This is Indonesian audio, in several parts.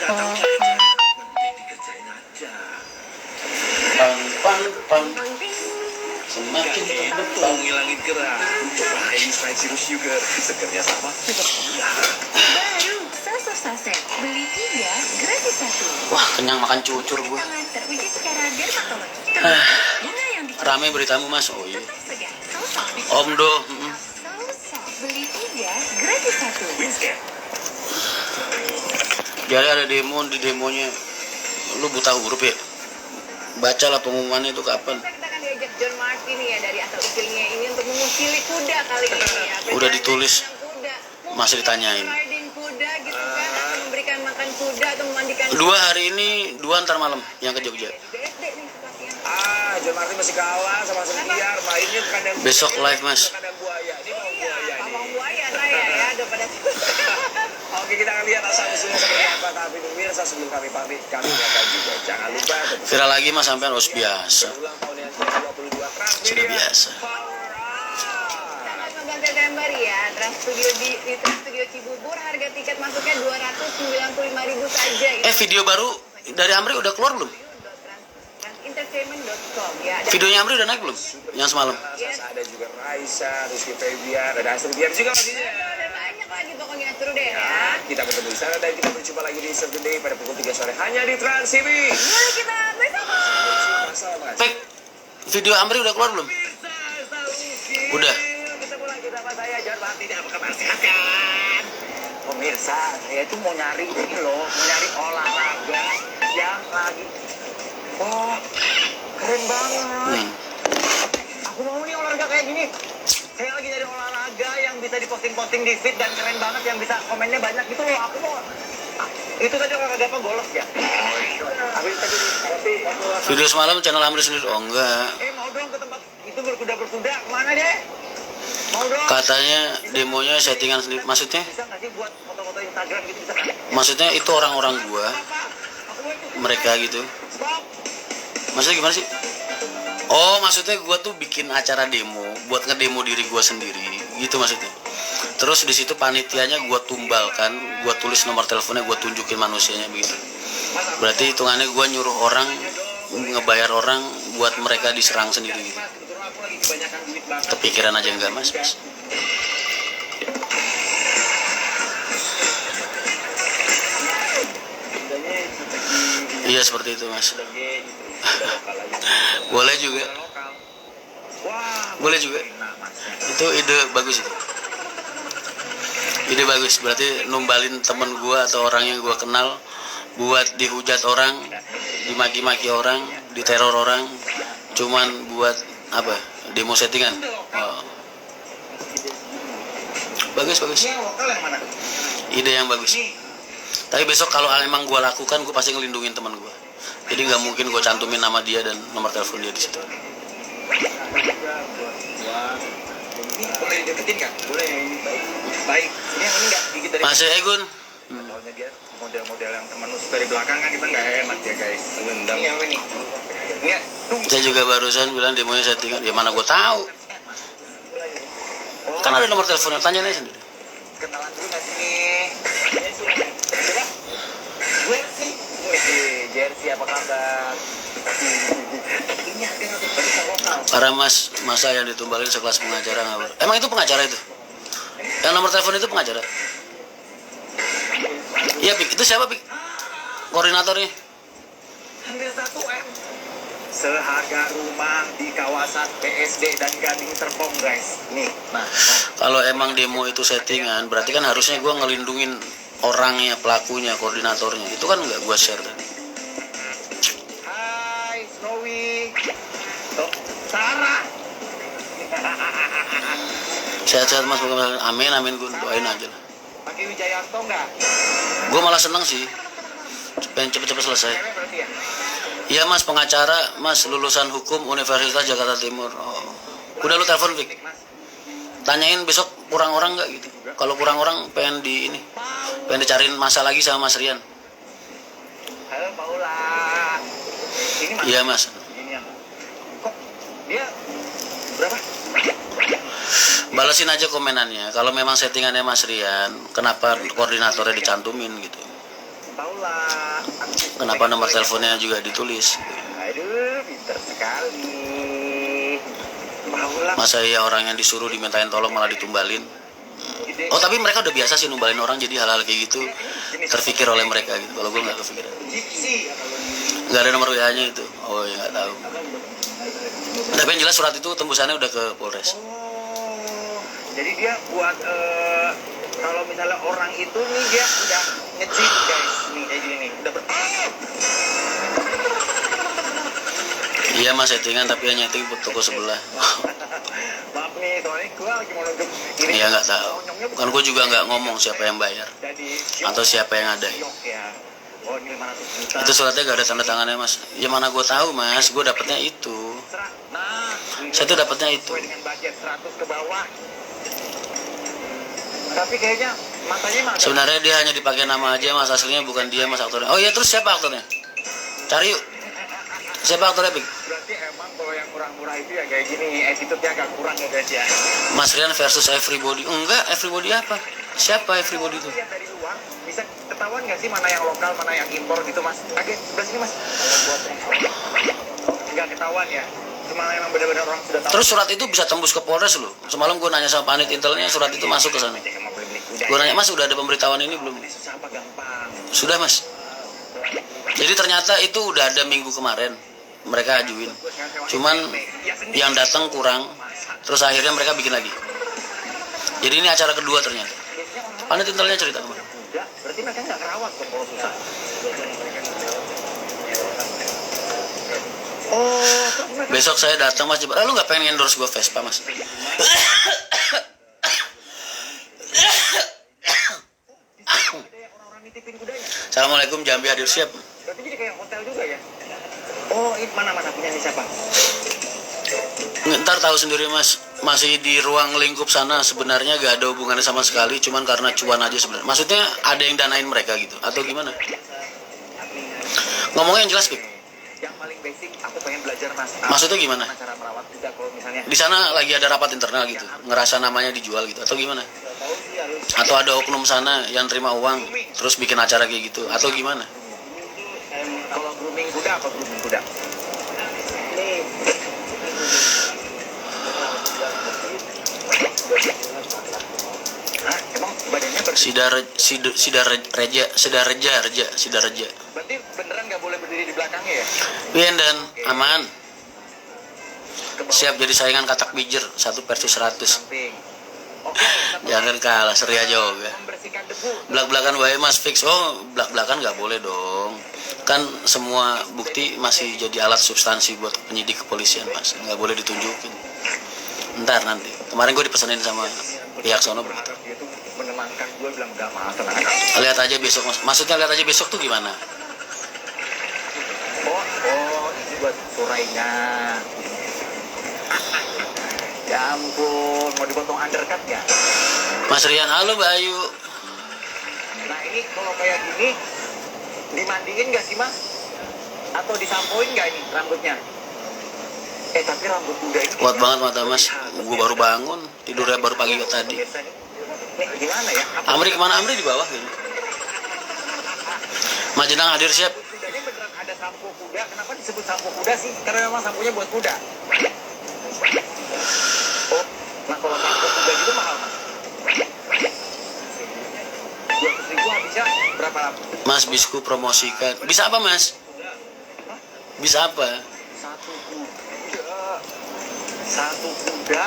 Pang pang pang. Semakin terdepan ngilangin gerak. Cobain Sprite Zero Sugar. Segernya sama. Baru susu saset. Beli 3 gratis 1. Wah, kenyang makan cucur gua. Teruji secara dermatologi. Bunga yang Rame beritamu, Mas. Oh iya. tetap segar. Sosok Om Do. Sosok. Beli 3 gratis 1. Winston. Jadi ada demo, di demonya lu buta huruf ya? Bacalah pengumumannya itu kapan? Kita akan diajak John Martin ya dari asal usulnya ini untuk mengusili kuda kali ini ya. Udah ditulis. Kuda. Masih ditanyain. Riding kuda gitu kan, atau memberikan makan kuda atau memandikan. 2 hari ini, 2 ntar malam yang ke Jogja. Di BSD nih situasinya. John Martin masih kalah sama Sebiar. Mainnya kandang. Besok live, Mas. Kandang buaya. Ini mau buaya nih. Abang buaya saya ya daripada. Oke, kita akan lihat asal usulnya seperti apa. Tapi pemirsa sebelum kami pamit, kami akan juga jangan lupa untuk Viral lagi Mas sampean harus biasa. ulang tahun yang ke-22 Transmedia. Sudah biasa. Power Up. Tanggal 9 September ya, Trans Studio di Trans Studio Cibubur harga tiket masuknya 295.000 saja. Video baru dari Amri udah keluar belum? Transentertainment.com ya. Ada Videonya Amri udah naik belum? Yang semalam. Ada juga Raisa, Rizky Febian, ada Astrid Biar juga pastinya. ada banyak lagi pokoknya seru deh ya. Ya, kita bertemu di sana dan kita berjumpa lagi di Saturday pada pukul 3 sore hanya di Trans TV. Mari kita bersama. Masalah Mas. Pek, video Amri udah keluar belum? Udah. Ketemu lagi sama saya John Martin apa kabar sehat kan? Pemirsa, saya itu mau nyari ini loh, mau nyari olahraga yang lagi. Wah, keren banget. Aku mau nih olahraga kayak gini. Saya lagi nyari olahraga yang bisa diposting-posting di feed dan keren banget yang bisa komennya banyak gitu loh. Aku mau. Itu tadi olahraga apa golf ya? Habis tadi tapi Video semalam channel Amri sendiri. Oh enggak. mau dong ke tempat itu berkuda kemana deh? Mau dong. Katanya demonya settingan sendiri. Maksudnya? Bisa nggak sih buat foto-foto Instagram gitu bisa nggak? Maksudnya itu orang-orang gua, Aku mau ikut. mereka gitu. Stop. Maksudnya gimana sih? Oh, maksudnya gua tuh bikin acara demo buat ngedemo diri gua sendiri. Gitu maksudnya. Terus di situ panitianya gua tumbalkan, gua tulis nomor teleponnya, gua tunjukin manusianya begitu. Berarti hitungannya gua nyuruh orang, ngebayar orang buat mereka diserang sendiri gitu. Kebetulan aku lagi kebanyakan duit banget. Kepikiran aja enggak, Mas? Iya seperti itu, Mas. Boleh juga. Boleh juga. Itu ide bagus itu. Ide bagus. Berarti numbalin temen gua atau orang yang gua kenal buat dihujat orang, dimaki-maki orang, diteror orang, cuman buat apa? Demo settingan. Oh. Bagus. Ini yang lokal yang mana? Ide yang bagus. Tapi besok kalau emang gue lakukan, gue pasti ngelindungin teman gue. Jadi nggak mungkin gue cantumin nama dia dan nomor telepon dia di situ. Ini boleh dideketin kan? Boleh. Baik. Ini yang ini nggak gigit dari. Masih Egun. Soalnya dia model-model yang teman nusuk dari belakang kan kita nggak enak ya guys. Nendang. Ini apa nih? Ini Saya juga barusan bilang demonya settingan. Ya mana gue tahu. Kan ada nomor teleponnya, tanya aja sendiri. kenalan dulu nggak sih nih? Coba. Gue sih. Jersey apa kabar? Ini harga yang bisa lokal. Para masa yang ditumbalin sekelas pengacara ngabar. Emang itu pengacara itu? Yang nomor telepon itu pengacara? Iya Pik, itu siapa Pik? Koordinatornya? Hampir 1 M. Seharga rumah di kawasan BSD dan Gading Serpong guys. Nih, nah. Kalau emang demo itu settingan, berarti kan harusnya gue ngelindungin orangnya, pelakunya, koordinatornya. Itu kan nggak gue share. Hai, Snowy. Tuh, Sarah. Sehat-sehat Mas, amin, gue doain aja lah. Pakai Wijayanto nggak? Gue malah seneng sih, pengen cepet-cepet selesai. Cewek berarti ya? Iya Mas, pengacara Mas, lulusan hukum Universitas Jakarta Timur. Oh. Udah lu telepon Vic, tanyain besok kurang orang nggak gitu. Kalau kurang orang pengen dicariin masa lagi sama Mas Rian. Halo Paula. Ini Mas. Iya Mas. Ini yang. Kok dia berapa? Balesin aja komenannya. Kalau memang settingannya Mas Rian, kenapa koordinatornya dicantumin gitu. Paula. Kenapa nomor teleponnya juga ditulis? Aduh, pintar sekali. Paula. Masa iya orang yang disuruh dimintain tolong malah ditumbalin? Oh tapi mereka udah biasa sih numbalin orang, jadi hal-hal kayak gitu terpikir oleh mereka gitu. Kalau gue nggak kepikiran. Gypsy. Nggak ada nomor WA-nya itu. Oh ya nggak tahu. Tapi yang jelas surat itu tembusannya udah ke Polres. Oh, jadi dia buat kalau misalnya orang itu nih dia udah ngecip guys, nih kayak gini nih, udah Iya mas settingan tapi yang nyeting toko sebelah. maaf nih, soalnya gue lagi mau nunjuk ini. Iya nggak tahu. Kan gue juga nggak ngomong siapa yang bayar Jadi atau siapa yang ada. syok ya. Oh ini 500 juta. Itu suratnya gak ada tanda tangannya mas. Ya mana gue tahu mas, gue dapetnya itu. Nah, Saya tuh dapetnya itu. sesuai dengan budget 100 ke bawah. Tapi kayaknya matanya mah agak- Sebenarnya dia hanya dipakai nama aja mas, aslinya bukan dia mas aktornya. Oh iya terus siapa aktornya? Cari yuk. Siapa aktornya Big? berarti emang kalau yang murah-murah itu ya kayak gini, attitude-nya agak kurang ya guys ya. Mas Rian versus Everybody. Enggak, Everybody apa? Siapa Everybody itu? Lihat dari luar bisa ketahuan nggak sih mana yang lokal mana yang impor gitu mas? Agak sebelah sini mas. Nggak ketahuan ya. Cuma emang benar-benar orang sudah tahu. Terus surat itu bisa tembus ke Polres loh. Semalam gue nanya sama panit intelnya, surat itu masuk ke sana. Mau beli kuda. Gue nanya mas udah ada pemberitahuan ini belum? Ini susah apa gampang? Sudah mas. Jadi ternyata itu udah ada minggu kemarin mereka ajuin. Cuman yang datang kurang. Terus akhirnya mereka bikin lagi. Jadi ini acara kedua ternyata. Panit intelnya cerita kemarin. Kuda, berarti mereka nggak kerawat dong kalau susah. Oh, terus mereka Besok saya datang mas. Lu nggak pengen endorse gue Vespa mas? ada yang orang-orang nitipin kudanya. Assalamualaikum Jambi hadir siap. Berarti jadi kayak hotel juga ya? Oh, ini mana punya nih siapa? Ntar tahu sendiri mas, masih di ruang lingkup sana sebenarnya gak ada hubungannya sama sekali, cuman karena cuan aja sebenarnya. Maksudnya ada yang danain mereka gitu, atau gimana? Ngomongnya yang jelas Pip. Yang paling basic, aku pengen belajar mas. Maksudnya gimana? Cara merawat kuda kalau misalnya. Di sana lagi ada rapat internal gitu, ngerasa namanya dijual gitu, atau gimana? Tahu sih harus. Atau ada oknum sana yang terima uang, terus bikin acara kayak gitu, atau gimana? Kalau grooming kuda apa grooming kuda? Hah, emang badannya bersih? Sidareja. Berarti beneran nggak boleh berdiri di belakangnya ya? Pian dan aman. Siap jadi saingan katak bijir 1 versus 100. Samping. Oke. Jangan kalah, seri aja juga. Membersihkan debu. Belak-belakan wae mas fix. Oh belak-belakan nggak boleh dong. Kan semua bukti masih jadi alat substansi buat penyidik kepolisian mas. Nggak boleh ditunjukin. Ntar nanti. Kemarin gue dipesanin sama pihak sono. Berharap dia tuh menenangkan gue bilang nggak mahal tenang. Lihat aja besok mas. Maksudnya lihat aja besok tuh gimana? Oh, ini buat surainya. Ya ampun, mau dipotong undercut nggak? Mas Rian, halo Mbak Ayu. Nah ini kalau kayak gini dimandiin nggak sih mas? Atau disampoin nggak ini rambutnya? Tapi rambut kuda itu Kuat banget mata mas. Gue baru bangun. Tidurnya baru pagi tadi. Nih gimana ya? Amri kemana? Amri di bawah gitu. Mas Jenang hadir siap. Kudanya beneran ada sampo kuda. Kenapa disebut sampo kuda sih? Karena memang samponya buat kuda. Oh, nah kalau sampo kuda gitu mahal mas? 200.000 habisnya berapa lama? Mas Bisku promosikan. Bisa apa mas? Bisa apa? Satu kuda.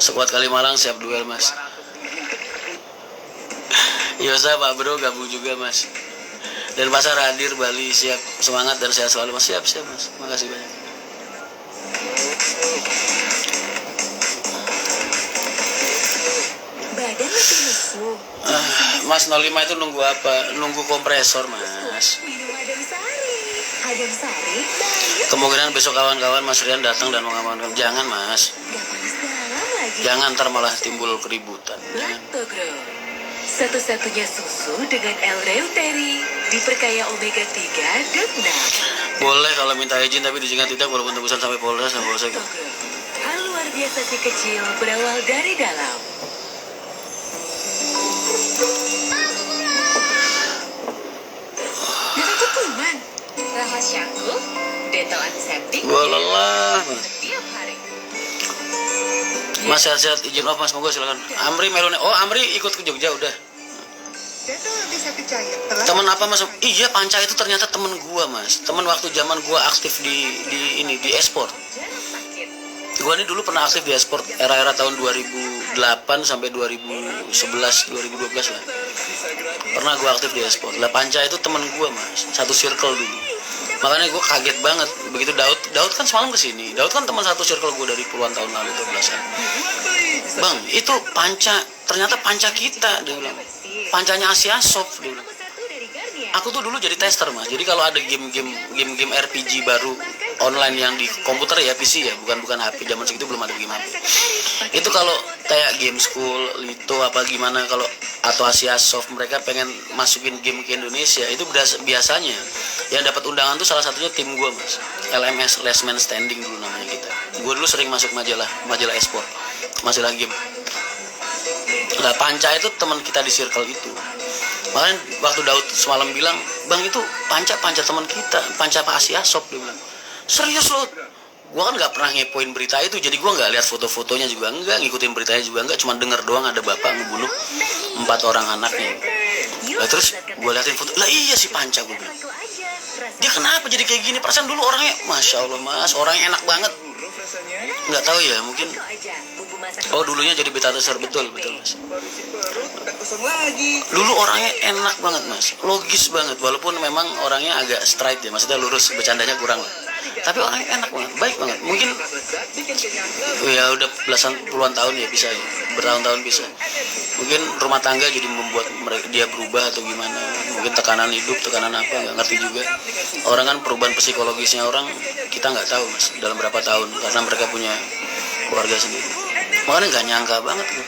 Sekuat Kalimalang siap duel mas. Yosa Pak Bro gabung juga mas. Dan Pasar hadir Bali siap. Semangat dan sehat selalu mas. Siap mas. Makasih banyak. Badan lebih lesu. Mas 05 itu nunggu apa? Nunggu kompresor mas. Minum Adam Sari. Adam Sari, baik. Kemungkinan besok kawan-kawan Mas Rian datang dan mengamankan. Jangan mas. Gak panas dalam lagi. Jangan ntar malah timbul keributan. Jangan. Lactogro. Satu-satunya susu dengan L-Reuteri. Diperkaya omega 3 dan 6. Boleh kalau minta izin tapi dijaga tidak walaupun tembusan sampai Polres dan Polsek. Lactogro. Hal luar biasa si kecil berawal dari dalam. Fasyaku, dental antiseptik. Gua lelah. Setiap hari. Mas sehat-sehat, izin off mas, monggo silakan. Amri Melone, oh Amri ikut ke Jogja udah. Dental antiseptik cair telah Temen apa mas? Iya Panca itu ternyata temen gua mas. Temen waktu zaman gua aktif di e-sport. Jarang sakit. Gua ini dulu pernah aktif di e-sport era-era tahun 2008 sampai 2011 2012 lah. Pernah gua aktif di e-sport. Lah Panca itu temen gua mas, satu circle dulu. Makanya gua kaget banget begitu Daud kan semalam kesini. Daud kan teman satu circle gua dari puluhan tahun lalu tuh belasan. Bang, itu Panca, ternyata Panca kita dia bilang. Pancanya Asia Soft dia bilang. Nomor 1 dari Guardian. Aku tuh dulu jadi tester mas. Jadi kalau ada game RPG baru online yang di komputer ya PC ya, bukan HP. Zaman segitu belum ada game HP. Itu kalau kayak Game School, Lito apa gimana kalau atau Asia Soft mereka pengen masukin game ke Indonesia, itu biasanya yang dapat undangan tuh salah satunya tim gue mas. LMS Last Man Standing dulu namanya kita. Gue dulu sering masuk majalah e-sport, majalah game. Nah, Panca itu teman kita di circle itu. Makanya waktu Daud semalam bilang, bang itu Panca teman kita, Panca Pak Asia Shop, dia bilang. Serius lo? Gua kan nggak pernah ngepoin berita itu, jadi gua nggak lihat foto-fotonya juga enggak, ngikutin beritanya juga enggak, cuma denger doang ada bapak ngebunuh 4 orang anaknya. Lah terus gua liatin foto, lah iya si Panca, gua bilang. Dia kenapa jadi kayak gini? Perasaan dulu orangnya, masya Allah mas, orangnya enak banget. Nggak tahu ya, mungkin. Oh dulunya jadi beta tester, betul mas. Dulu orangnya enak banget mas, logis banget, walaupun memang orangnya agak straight ya, maksudnya lurus, bercandanya kurang lah. Tapi orangnya enak banget, baik banget. Mungkin ya udah puluhan tahun ya bisa ya, bertahun-tahun bisa. Mungkin rumah tangga jadi membuat dia berubah atau gimana. Mungkin tekanan hidup, tekanan apa, nggak ngerti juga. Orang kan perubahan psikologisnya orang kita nggak tahu mas dalam berapa tahun, karena mereka punya keluarga sendiri. Makanya nggak nyangka banget gue.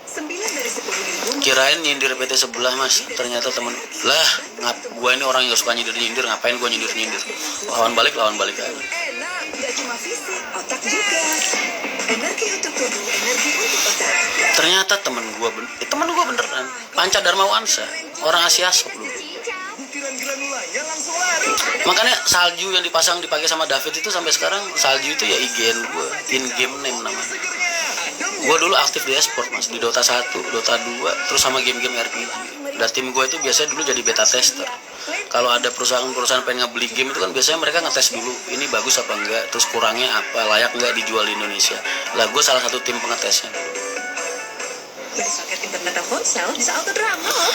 9 dari 10.000. Kirain nyindir PT sebelah mas, ternyata temen lah gua ini orang yang gak suka nyindir, ngapain gua nyindir lawan balik aja. Enak, gak cuma fisik, otak juga. Energi untuk tubuh, energi untuk otak. Ternyata temen gua beneran Panca Darmawansa, orang Asia Shop dulu. Makanya salju yang dipakai sama David itu sampai sekarang salju itu ya IGN gua, in game name namanya. Gue dulu aktif di e-sport mas, di Dota 1, Dota 2, terus sama game-game RPG. Dan tim gue itu biasanya dulu jadi beta tester. Kalau ada perusahaan pengen ngebeli game itu kan biasanya mereka ngetes dulu, ini bagus apa enggak, terus kurangnya apa, layak enggak dijual di Indonesia. Lah gue salah satu tim pengetesnya. Beli paket internet dan ponsel bisa auto drama loh.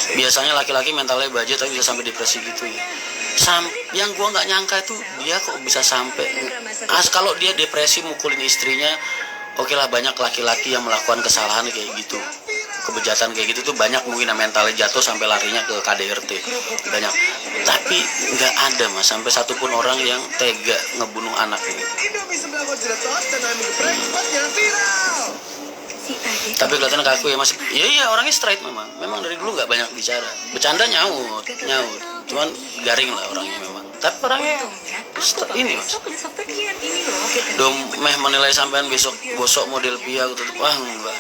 Biasanya laki-laki mentalnya baja tapi bisa sampai depresi gitu ya. Yang gue nggak nyangka itu dia kok bisa sampai kalau dia depresi mukulin istrinya. Oke lah, banyak laki-laki yang melakukan kesalahan kayak gitu, kebejatan kayak gitu tuh banyak, mungkin mentalnya jatuh sampai larinya ke KDRT banyak. Tapi nggak ada mas sampai satupun orang yang tega ngebunuh anak ini. Tapi kelihatan kaku ya mas. Iya orangnya straight, memang dari dulu nggak banyak bicara, bercanda nyaut, cuman garing lah orangnya memang. Tapi orangnya ini mas. Meh menilai sampean bosok model Pia gitu. Wah enggak.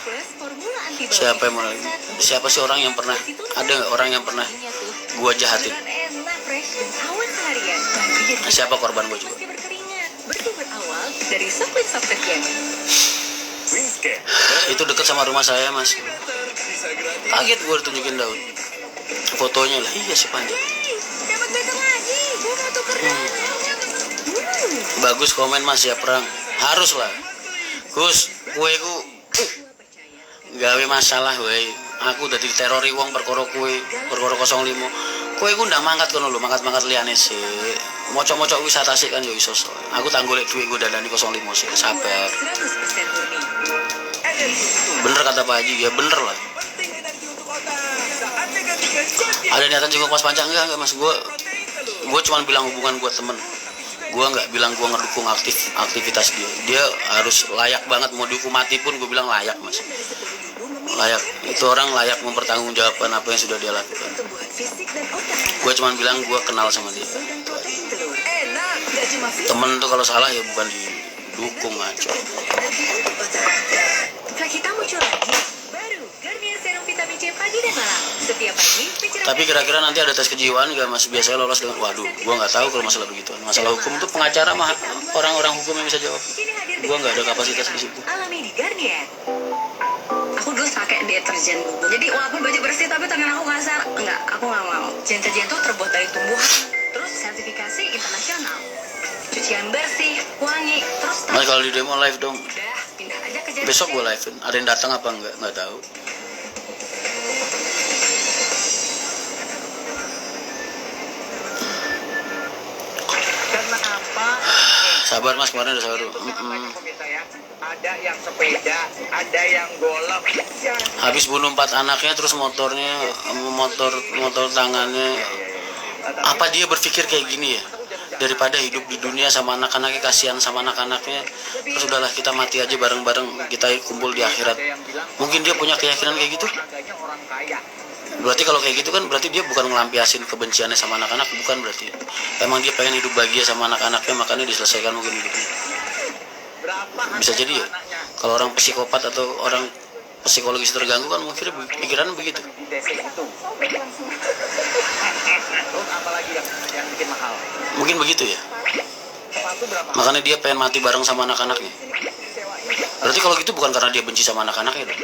Siapa sih orang yang pernah, ada nggak orang yang pernah gua jahatin? Siapa korban gua juga? Itu dekat sama rumah saya mas. Kaget gue ditunjukin Daud fotonya lah. Iya si Panca. Bagus komen mas ya, perang harus lah Gus. Kue ku gawe masalah weh. Aku udah diterori wong perkara kue, perkara 05. Kue ku ndak mangkat kono lho, mangkat liane sih. Mocok-mocok wisata sih kan yo iso. Aku tak golek duit gue dandani 05 sih, sabar. Bener kata Pak Haji, ya bener lah. Ada niatan jenguk Mas Panca enggak mas. Gue cuma bilang hubungan gue temen. Gue nggak bilang gue ngedukung aktivitas dia harus layak banget, mau dihukum mati pun gue bilang layak mas, layak. Itu orang layak mempertanggungjawabkan apa yang sudah dia lakukan. Gue cuma bilang gue kenal sama dia. Temen tuh kalau salah ya bukan didukung aja. Kita muncul lagi baru Garnier Serum Vitamin C pagi dan malam. Setiap pagi pencerahan Tapi kira-kira nanti ada tes kejiwaan nggak mas? Biasanya lolos dengan, waduh, gua nggak tahu kalau masalah begitu. Masalah hukum itu pengacara mah orang-orang hukum yang bisa jawab. Gua nggak ada kapasitas di situ. Alami di Garnier. Aku dulu pakai deterjen bubuk. Jadi walaupun baju bersih tapi tangan aku kasar. Enggak, aku nggak mau. Deterjen itu terbuat dari tumbuhan. Terus sertifikasi internasional. Cucian bersih, wangi, terus Mas kalau di demo live dong. udah pindah aja ke Garnier. Besok gua live-in. Ada yang datang apa enggak? Nggak tahu. Karena apa? Sabar mas, kemarin udah sabar dulu. Banyak pemirsa ya. Ada yang sepeda, ada yang golf. Ya. Habis bunuh 4 anaknya, terus motor tangannya. Apa dia berpikir kayak gini ya? Daripada hidup di dunia sama anak-anaknya, kasihan sama anak-anaknya, terus udahlah kita mati aja bareng-bareng, kita kumpul di akhirat. Mungkin dia punya keyakinan kayak gitu. Tetangganya orang kaya. Berarti kalau kayak gitu kan berarti dia bukan ngelampiasin kebenciannya sama anak-anak, bukan berarti. Emang dia pengen hidup bahagia sama anak-anaknya, makanya diselesaikan mungkin hidupnya. Berapa Bisa jadi ya. Kalau orang psikopat atau orang psikologis terganggu kan mungkin pikiran begitu. di DC itu? Terus apalagi yang bikin mahal? Mungkin begitu ya. Sepatu berapa? Makanya dia pengen mati bareng sama anak-anaknya. Berarti kalau gitu bukan karena dia benci sama anak-anaknya dong.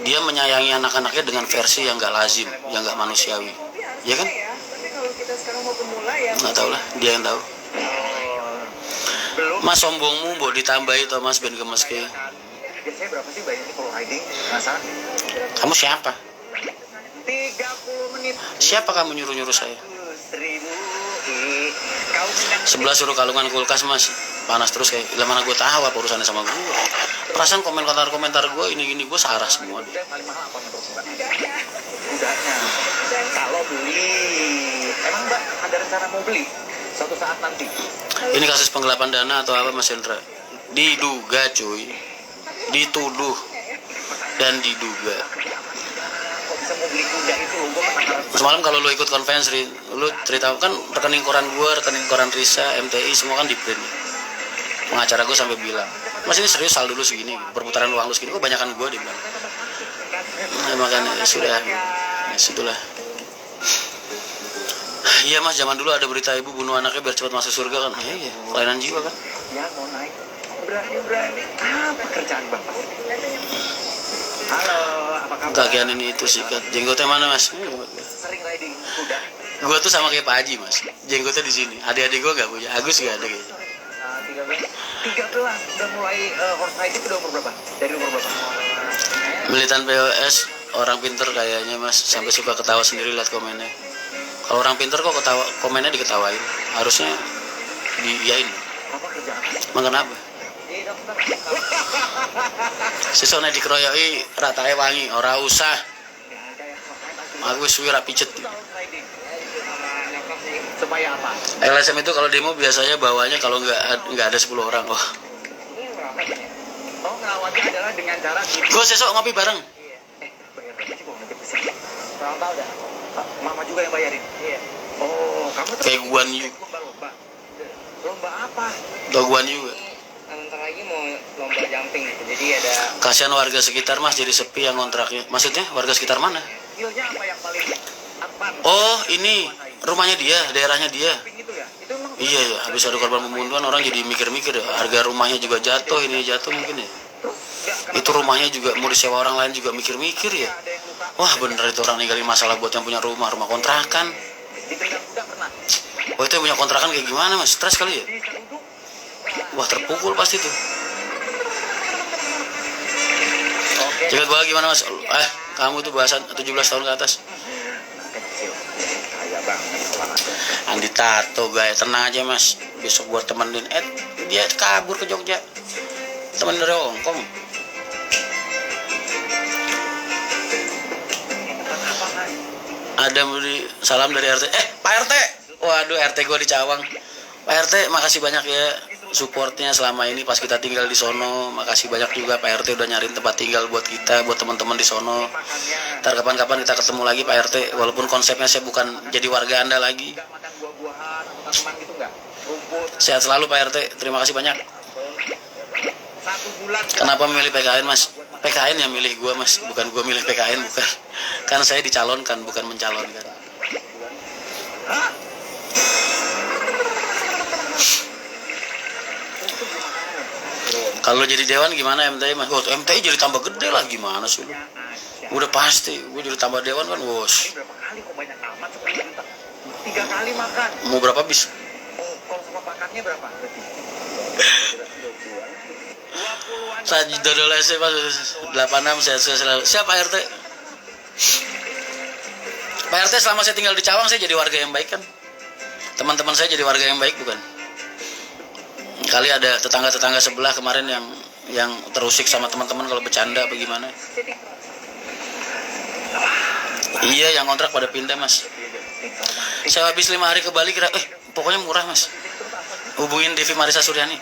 Dia menyayangi anak-anaknya dengan versi yang gak lazim, yang gak manusiawi. Ya kan? Tapi kalau kita sekarang mau pemula ya. Nggak tahu lah, dia yang tahu. Belum. Mas sombongmu mau ditambahi toh mas ben gemes ke. Biasanya berapa sih bayarnya kalau riding? Penasaran? Kamu siapa? 30 menit. Siapa kamu nyuruh-nyuruh saya? 100.000. Kau bilang Sebelah suruh kalungan kulkas mas, panas terus kayak, lah mana gue tahu apa urusannya sama gue. Perasaan komentar gue ini gue sarah semua deh. udah paling mahal apa menurut Mbak? Udahnya. Kalau beli, emang Mbak ada rencana mau beli suatu saat nanti? Ini kasus penggelapan dana atau apa mas Hendra? Diduga cuy, dituduh dan diduga. Kok bisa mau beli kuda itu? Gue penasaran. Semalam kalau lu ikut konvensi, lu cerita kan rekening koran gue, rekening koran Risa, MTI semua kan di print. Pengacara gue sampai bilang, mas ini serius saldo lu segini, perputaran uang lu segini, kok banyakan gue dia bilang. Nah, makanya ya sudahlah. Iya mas, zaman dulu ada berita ibu bunuh anaknya biar cepat masuk surga kan? Iya, kelainan jiwa kan? Ya mau naik. Berani. Apa kerjaan Bapak? Halo, apa kabar? Kakian ini itu sikat. Jenggotnya mana mas? Sering riding kuda? Gue tuh sama kayak Pak Haji mas, jenggotnya di sini. Adik-adik gue nggak punya, Agus nggak ada kayaknya. 13 udah mulai horse riding udah umur berapa? Dari umur berapa? Militan POS orang pinter kayaknya mas, sampai suka ketawa sendiri lihat komennya. Kalau orang pinter kok ketawa, komennya diketawain, harusnya diiyain. Apa kerjaan? Emang kenapa? Di dokter. Sisone dikeroyoki ratae wangi, ora usah. Kayak Aku wis suwi ra pijet. horse riding. Supaya apa? LSM itu kalau demo biasanya bawanya kalau nggak ada 10 orang. Oh, Oh, ngelawannya adalah dengan cara gini. gue besok ngopi bareng. Bayar berapa sih kalau ngejep ke sini? Berapa udah? Mama juga yang bayarin? Iya. Oh, kamu terus Kayak Guan Yu. lomba-lomba. Lomba apa? Doguan juga. Bentar lagi mau lomba jumping gitu. Jadi ada Kasihan warga sekitar mas jadi sepi yang kontraknya. Maksudnya warga sekitar mana? skillnya apa yang paling advance? Oh ini rumahnya dia, daerahnya dia. Jumping itu ya? Itu emang Iya ya, habis ada korban pembunuhan orang jadi mikir-mikir ya. Harga rumahnya juga jatuh, ini jatuh mungkin ya. Itu rumahnya juga mau disewa orang lain juga mikir-mikir ya. ada yang luka. Wah bener itu orang ninggalin masalah buat yang punya rumah kontrakan. Ditendang kuda pernah? Oh itu yang punya kontrakan kayak gimana mas? Stres kali ya? Bisa duduk. Wah terpukul pasti tuh. Oke. Jagat bola gimana mas? Kamu tuh bahasan 17 tahun ke atas. Kecil. Kaya banget olahraga. Andi tato gaya, tenang aja mas. Besok buat temenin. Dia kabur ke Jogja. Temen dari Hongkong. Apa kan? Ada salam dari RT. Pak RT. Waduh RT gue di Cawang. Pak RT makasih banyak ya supportnya selama ini pas kita tinggal di sono. Makasih banyak juga Pak RT udah nyariin tempat tinggal buat kita, buat teman-teman di sono. Ntar kapan-kapan kita ketemu lagi Pak RT. Walaupun konsepnya saya bukan jadi warga Anda lagi. Enggak makan buah-buahan atau tanaman gitu enggak? Rumput. Sehat selalu Pak RT. Terima kasih banyak. 1 bulan. Kenapa memilih PKN mas? Buat makan PKN yang milih gue mas, bukan gue milih PKN, bukan. Kan saya dicalonkan, bukan mencalonkan. Kalau jadi dewan gimana MTI mas? Oh, MTI jadi tambah gede lah, gimana sih lu? Udah pasti, gue jadi tambah dewan kan, bos. Berapa kali kok banyak amat 10 juta? 3 kali makan. Mau berapa bis? Oh, kalau sama pakannya berapa? 20-an. Saya dodol sih mas, 86 saya selalu. Siapa Pak RT? Pak RT selama saya tinggal di Cawang saya jadi warga yang baik kan? Teman-teman saya jadi warga yang baik bukan? Kali ada tetangga-tetangga sebelah kemarin yang terusik sama teman-teman kalau bercanda apa gimana? Iya, yang kontrak pada pindah mas. Saya habis 5 hari ke Bali kira, pokoknya murah mas. Hubungin Devi Marisa Suryani.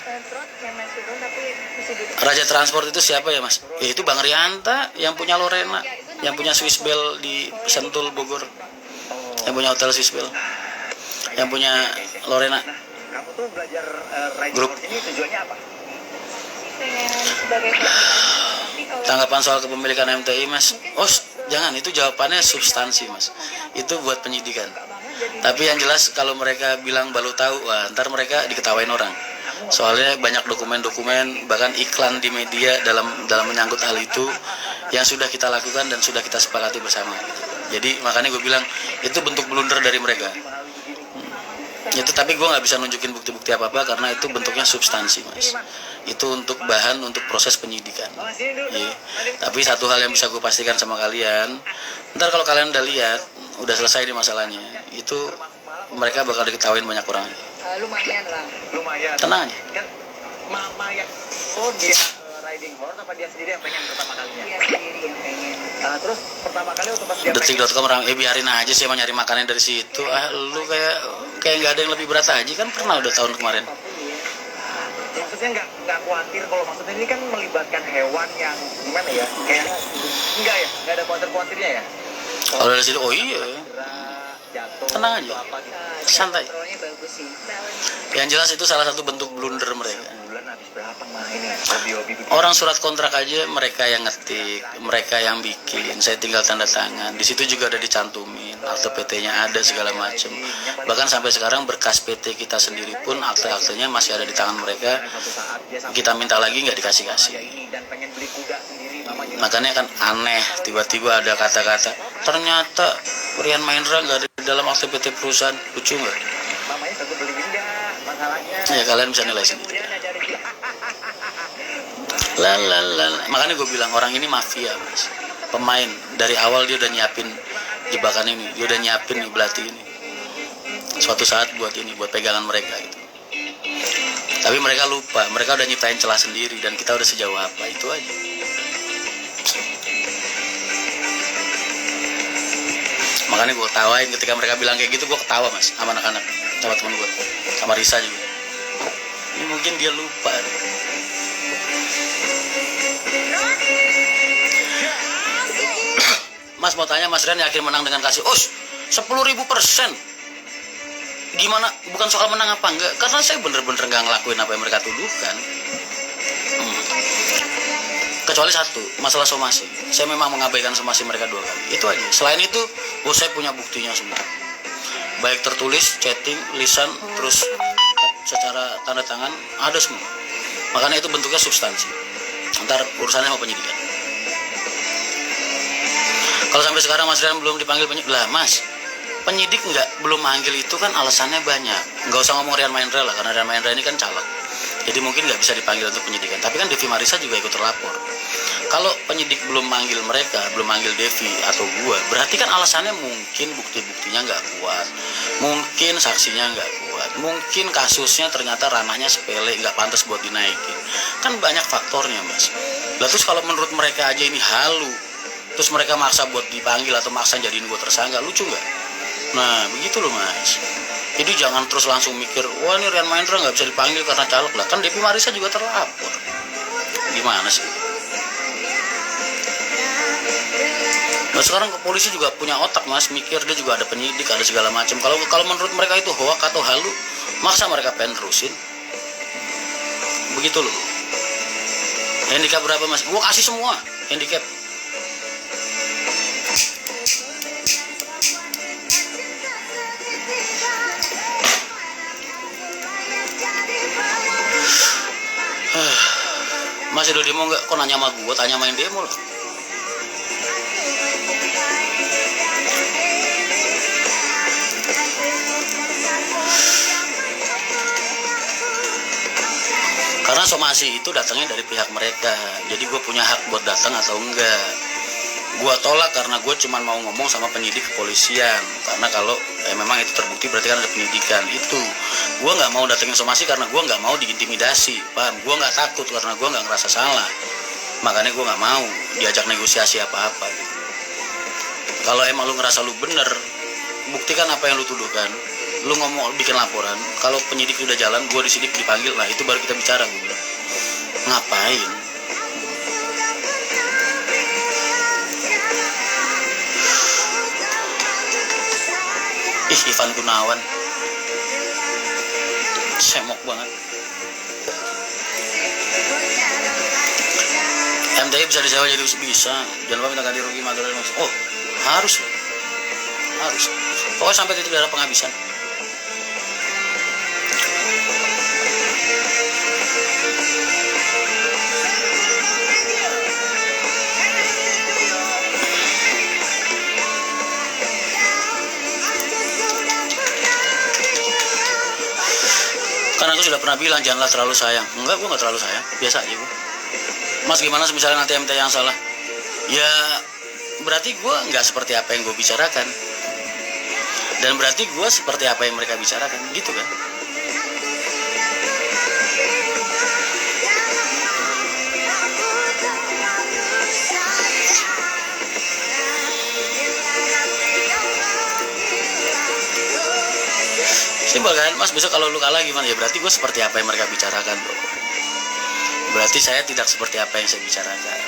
Raja Transport itu siapa ya mas? Ya itu Bang Rianta yang punya Lorena, yang punya Swiss Bell di Sentul Bogor, yang punya hotel Swiss Bell, yang punya Lorena. Kamu tuh belajar riding Grup. horse ini tujuannya apa? Pengen sebagai tapi kalau Tanggapan soal kepemilikan MTI mas? Oh jangan, itu jawabannya substansi mas. Itu buat penyidikan. Tapi yang jelas kalau mereka bilang baru tahu, wah, ntar mereka diketawain orang. Soalnya banyak dokumen-dokumen bahkan iklan di media dalam menyangkut hal itu yang sudah kita lakukan dan sudah kita sepakati bersama. Jadi makanya gue bilang itu bentuk blunder dari mereka. Itu tapi gue nggak bisa nunjukin bukti-bukti apa-apa karena itu bentuknya substansi mas. Itu untuk bahan untuk proses penyidikan. Iya. Tapi satu hal yang bisa gue pastikan sama kalian, ntar kalau kalian udah lihat udah selesai di masalahnya, itu mereka bakal diketawain banyak orang. lumayan lah. Lumayan. Tenang aja. Kan mama yang dia riding horse apa dia sendiri yang pengen pertama kalinya? Dia sendiri yang pengen. Terus pertama kali waktu pas dia pengen, Detik.com orang biarin aja sih emang nyari makannya dari situ. Lu kayak nggak ada yang lebih berat aja kan, pernah udah tahun kemarin. maksudnya nggak khawatir kalau maksudnya ini kan melibatkan hewan yang gimana ya? Kayak nggak ada khawatirnya ya? Kalau dari situ, oh iya, Jatuh, tenang aja, apa gitu. santai. Kontrolnya bagus sih. Yang jelas itu salah satu bentuk blunder mereka. Bulan habis berapa mah ini hobi-hobi begini? Orang surat kontrak aja mereka yang ngetik, mereka yang bikin, saya tinggal tanda tangan. Di situ juga ada dicantumin, akte PT-nya ada segala macam. Bahkan sampai sekarang berkas PT kita sendiri pun akte-aktenya masih ada di tangan mereka. Suatu saat dia sampai Kita minta lagi nggak dikasih-kasih. ini dan pengen beli kuda sendiri mamanya. Makanya kan aneh, tiba-tiba ada kata-kata ternyata Rian Mahendra nggak ada di dalam akte PT perusahaan. Lucu nggak? Mamanya satu beli enggak masalahnya. Ya kalian bisa nilai sendiri. Kemudian ada dari Makanya gue bilang orang ini mafia mas, pemain dari awal dia udah nyiapin jebakan ini, dia udah nyiapin nih belati ini suatu saat buat pegangan mereka gitu. Tapi mereka lupa, mereka udah nyiptain celah sendiri dan kita udah sejauh apa, itu aja. Makanya gue ketawain ketika mereka bilang kayak gitu, gue ketawa mas sama anak-anak, sama teman gue, sama Risa juga. Ini mungkin dia lupa. Mas mau tanya, Mas Rian yakin menang dengan kasih 10.000%. Gimana? Bukan soal menang apa enggak, karena saya bener-bener nggak ngelakuin apa yang mereka tuduhkan. Kecuali satu, masalah somasi. Saya memang mengabaikan somasi mereka 2 kali. Itu aja. Selain itu, saya punya buktinya semua. Baik tertulis, chatting, lisan, terus secara tanda tangan, ada semua. Makanya itu bentuknya substansi. Ntar urusannya sama penyidikan. Kalau sampai sekarang Mas Rian belum dipanggil penyidik, lah Mas, penyidik belum manggil itu kan alasannya banyak. Nggak usah ngomong Rian Mahendra lah, karena Rian Mahendra ini kan caleg. Jadi mungkin nggak bisa dipanggil untuk penyidikan. Tapi kan Devi Marisa juga ikut terlapor. Kalau penyidik belum manggil mereka, belum manggil Devi atau gua, berarti kan alasannya mungkin bukti-buktinya nggak kuat, mungkin saksinya nggak kuat, mungkin kasusnya ternyata ranahnya sepele, nggak pantas buat dinaikin. Kan banyak faktornya mas. Lah terus kalau menurut mereka aja ini halu, terus mereka maksa buat dipanggil atau maksa jadiin gue tersangka, lucu nggak? Nah begitu loh mas. Jadi jangan terus langsung mikir, wah ini Rian Mahendra nggak bisa dipanggil karena caleg lah. Kan Devi Marisa juga terlapor. Gimana sih? Nah sekarang polisi juga punya otak mas, mikir dia juga ada penyidik, ada segala macam. Kalau menurut mereka itu hoak atau halu, maksa mereka pengen terusin. Begitu loh. Yang nikah berapa mas? Gue kasih semua. handicap. Masih udah demo nggak? Kok nanya sama gue? Tanya main demo loh. Karena somasi itu datangnya dari pihak mereka. Jadi gue punya hak buat datang atau enggak. Gue tolak karena gue cuma mau ngomong sama penyidik kepolisian. Karena kalau memang itu terbukti berarti kan ada penyidikan. Itu gue nggak mau datengin somasi karena gue nggak mau diintimidasi, paham? Gue nggak takut karena gue nggak ngerasa salah. Makanya gue nggak mau diajak negosiasi apa-apa gitu. Kalau emang lu ngerasa lu bener, buktikan apa yang lu tuduhkan. Lu ngomong bikin laporan. Kalau penyidik udah jalan, gue di sini dipanggil, nah itu baru kita bicara. Gue bilang ngapain? Ih, Ivan Gunawan semok banget. MTI bisa disewa jadi bisa. Jangan lupa minta ganti rugi material. Oh, harus. Pokoknya sampai titik darah penghabisan. Karena aku sudah pernah bilang janganlah terlalu sayang. Enggak, gue nggak terlalu sayang, biasa aja gue. Mas gimana misalnya nanti MT yang salah? Ya berarti gue nggak seperti apa yang gue bicarakan. Dan berarti gue seperti apa yang mereka bicarakan, gitu kan? Simpel kan, Mas, besok kalau lu kalah gimana? Ya berarti gue seperti apa yang mereka bicarakan, bro. Berarti saya tidak seperti apa yang saya bicarakan.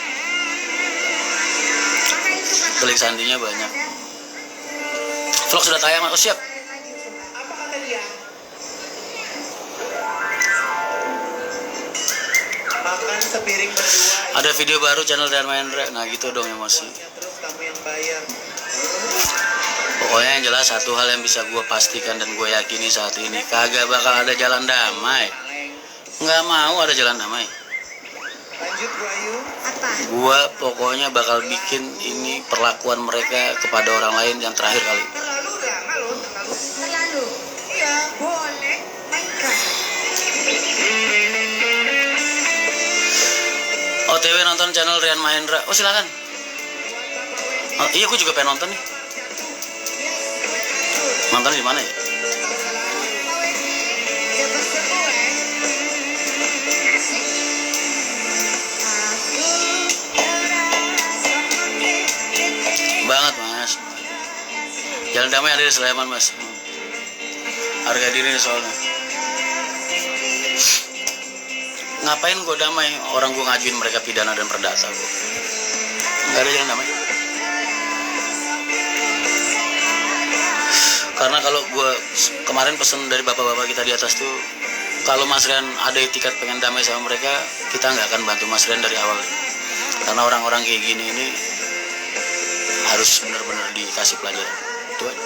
Klik sandinya banyak. Vlog sudah tayang, Mas. Oh, siap. Apa kata dia? Makan sepiring berdua. Ada video baru channel Rian Mahendra. Nah gitu dong emosi. Terus kamu yang bayar. Pokoknya yang jelas satu hal yang bisa gue pastikan dan gue yakini saat ini, kagak bakal ada jalan damai. Nggak mau ada jalan damai. Lanjut Bu Ayu. Apa? Gue pokoknya bakal bikin ini perlakuan mereka kepada orang lain yang terakhir kali. Terlalu lama loh, terlalu. Terlalu. Iya, boleh. Mainkan. OTW nonton channel Rian Mahendra. Oh silakan. Oh, iya gue juga pengen nonton nih. Nonton di mana ya? Banget Mas. Jalan damai ada di Sleman Mas. Harga diri soalnya. Ngapain gue damai? Orang gue ngajuin mereka pidana dan perdata gue. Nggak ada jalan damai. Karena kalau gue kemarin pesen dari bapak-bapak kita di atas tuh, kalau Mas Rian ada etikat pengen damai sama mereka, kita nggak akan bantu Mas Rian dari awal. Karena orang-orang kayak gini ini harus benar-benar dikasih pelajaran. Itu aja.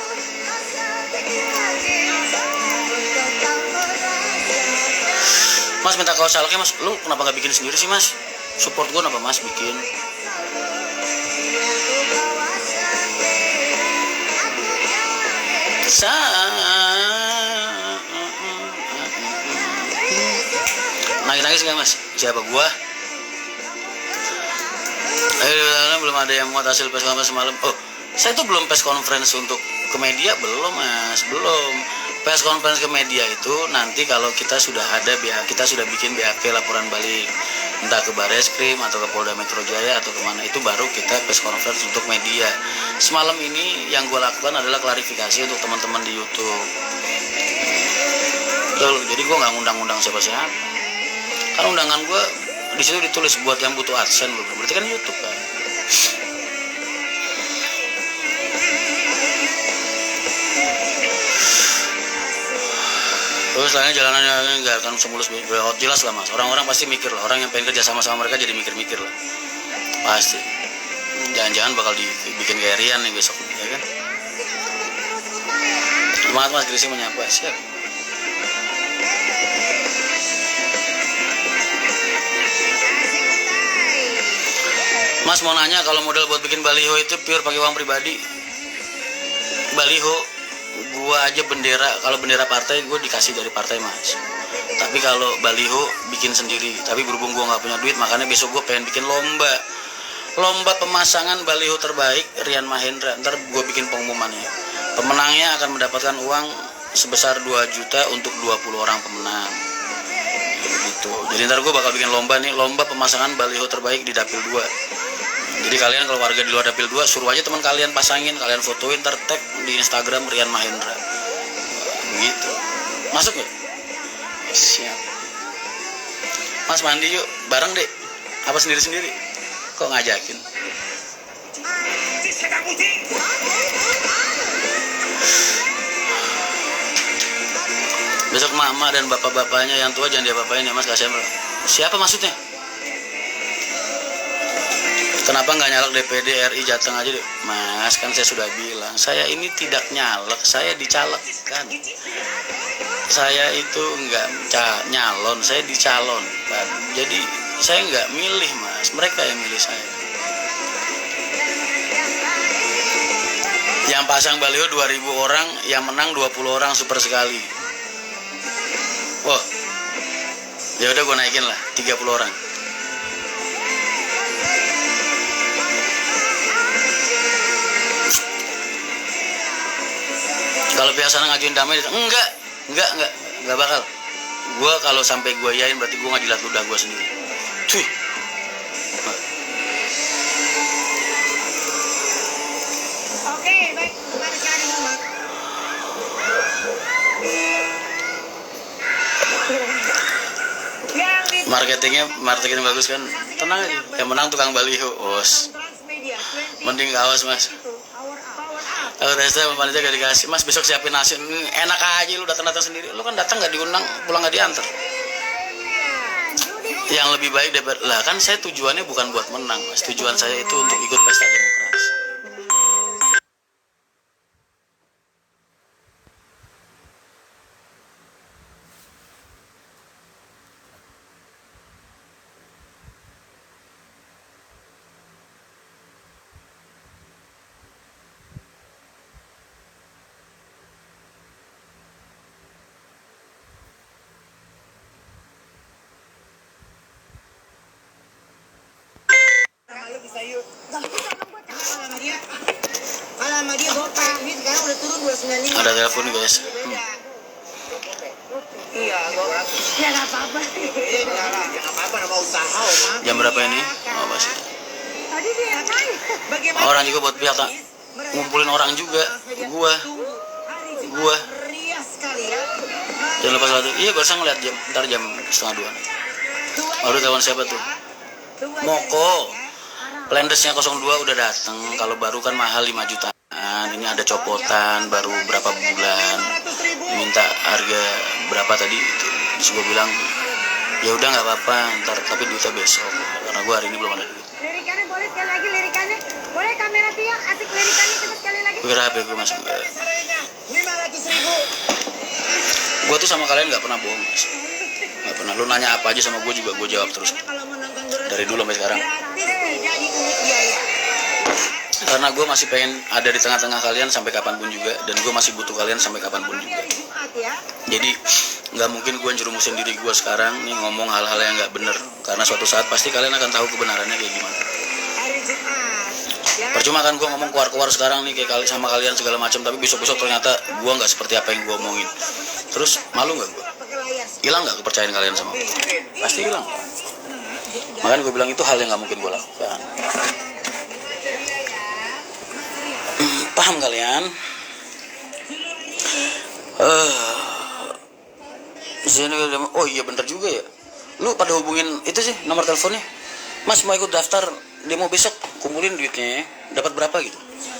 Mas minta kaos salaknya Mas, lu kenapa nggak bikin sendiri sih Mas? Support gue kenapa Mas bikin? Nangis-nangis nggak Mas? Siapa gua? Belum ada yang muat hasil press conference semalam. Oh, saya tuh belum press conference untuk ke media, belum Mas, belum. Press conference ke media itu nanti kalau kita sudah ada kita sudah bikin BAP laporan balik, entah ke Bareskrim atau ke Polda Metro Jaya atau kemana, itu baru kita press conference untuk media. Semalam ini yang gue lakukan adalah klarifikasi untuk teman-teman di YouTube. Betul, jadi gue nggak ngundang-undang siapa-siapa. Kan undangan gue di situ ditulis buat yang butuh AdSense, berarti kan YouTube kan. Terus lainnya jalanannya nggak akan semulus, jelas lah Mas. Orang-orang pasti mikir lah. Orang yang pengen kerja sama mereka jadi mikir-mikir lah. Pasti. Jangan-jangan bakal dibikin kayak Rian nih besok, ya kan? Semangat Mas Grisi menyapa, siap. Mas mau nanya, kalau modal buat bikin baliho itu pure pakai uang pribadi? Baliho, gua aja bendera, kalau bendera partai gua dikasih dari partai Mas. Tapi kalau baliho bikin sendiri. Tapi berhubung gua nggak punya duit, makanya besok gua pengen bikin lomba pemasangan baliho terbaik Rian Mahendra. Ntar gua bikin pengumumannya. Pemenangnya akan mendapatkan uang sebesar 2 juta untuk 20 orang pemenang. Gitu. Jadi ntar gua bakal bikin lomba nih, lomba pemasangan baliho terbaik di Dapil 2. Jadi kalian kalau warga di luar Dapil 2, suruh aja teman kalian pasangin, kalian fotoin, ntar tag di Instagram Rian Mahendra. Begitu. Masuk ya? Siap. Mas mandi yuk, bareng deh. Apa sendiri-sendiri? Kok ngajakin? Besok mama dan bapak-bapaknya yang tua jangan diapa-apain ya Mas, kasihan. Siapa maksudnya? Kenapa nggak nyalek DPD RI Jateng aja deh? Mas, kan saya sudah bilang, saya ini tidak nyalek, saya dicalekkan. Saya itu nggak nyalon, saya dicalonkan. Jadi saya nggak milih Mas, mereka yang milih saya. Yang pasang baliho 2000 orang, yang menang 20 orang super sekali. Wah, ya udah gue naikin lah 30 orang. Kalau biasa ngajuin damai, enggak bakal. Gue kalau sampai gue yain berarti gue nggak jilat ludah gue sendiri. Cuy. Oke, baik. Mari cari Mama. Marketingnya bagus kan? Tenang aja. Yang menang tukang baliho, os. Transmedia 20. Mending kaos Mas. Kalau Reza sama panitia gak dikasih, Mas besok siapin nasi. Enak aja lu datang sendiri. Lu kan datang nggak diundang, pulang nggak diantar. Yang lebih baik daripada lah kan saya tujuannya bukan buat menang, Mas. Tujuan saya itu untuk ikut pesta demokrasi. Kalau sama dia botak, ini sekarang udah turun 295. Ada telepon guys. Iya, gua. Ya nggak apa-apa. Iya, jangan apa-apa nama usaha, Oma. Jam berapa ini? Oh, masih. Tadi dia kan. Bagaimana? Orang juga buat pihak ngumpulin orang juga. Gua. Rias sekali ya. Jangan lupa satu. Iya, barusan ngeliat jam. Ntar jam 1:30. Baru telepon siapa tuh? Moko. Plendesnya 02 udah dateng. Kalau baru kan mahal 5 jutaan. Ini ada copotan baru berapa bulan. Minta harga berapa tadi? Terus gue bilang ya udah nggak apa-apa. Ntar tapi duitnya besok. Karena gue hari ini belum ada duit. Lirikannya boleh sekali lagi lirikannya. Boleh kamera tiang asik lirikannya coba sekali lagi. Gue kira HP gue masuk enggak. 500.000. Gue tuh sama kalian nggak pernah bohong Mas. Nggak pernah. Lu nanya apa aja sama gue juga gue jawab terus. Kalau menonton gratis, Dari dulu sampai sekarang. jadi unit biaya. Karena gue masih pengen ada di tengah-tengah kalian sampai kapanpun juga. Dan gue masih butuh kalian sampai kapanpun juga. Jumat ya. Jadi nggak mungkin gue jerumusin diri gue sekarang nih ngomong hal-hal yang nggak bener. Karena suatu saat pasti kalian akan tahu kebenarannya kayak gimana. Hari Jumat. Ya. Percuma kan gue ngomong keluar-keluar sekarang nih kayak kali sama kalian segala macam. Tapi besok-besok ternyata gue nggak seperti apa yang gue omongin. Terus malu nggak gue? Pakai layar. Hilang nggak kepercayaan kalian sama gue? Pasti hilang. Makanya gue bilang itu hal yang nggak mungkin gue lakukan. Paham kalian? Sini oh iya bener juga ya. Lu pada hubungin itu sih nomor teleponnya. Mas mau ikut daftar demo besok, kumpulin duitnya. Dapat berapa gitu?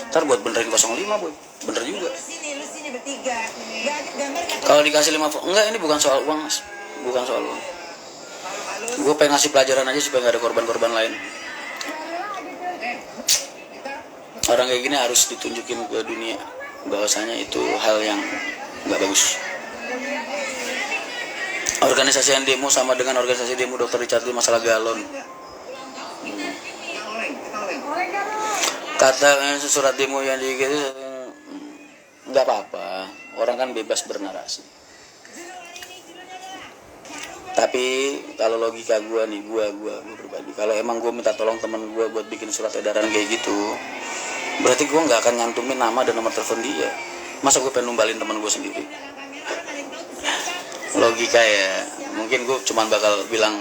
Ntar buat benerin 05 boy. Bener juga. Lu sini bertiga. Gambar Kalau dikasih 5 enggak ini bukan soal uang Mas. Bukan soal uang. Gue pengen ngasih pelajaran aja supaya gak ada korban-korban lain. Orang kayak gini harus ditunjukin ke dunia bahwasanya itu hal yang nggak bagus. Organisasi yang demo sama dengan organisasi demo Dr. Richard Lee masalah galon. Kata surat demo yang gitu nggak apa-apa, orang kan bebas bernarasi. Tapi kalau logika gue nih, gue pribadi, kalau emang gue minta tolong temen gue buat bikin surat edaran kayak gitu, berarti gue nggak akan nyantumin nama dan nomor telepon dia. Masa gue pengen numbalin temen gue sendiri? Logika ya, mungkin gue cuman bakal bilang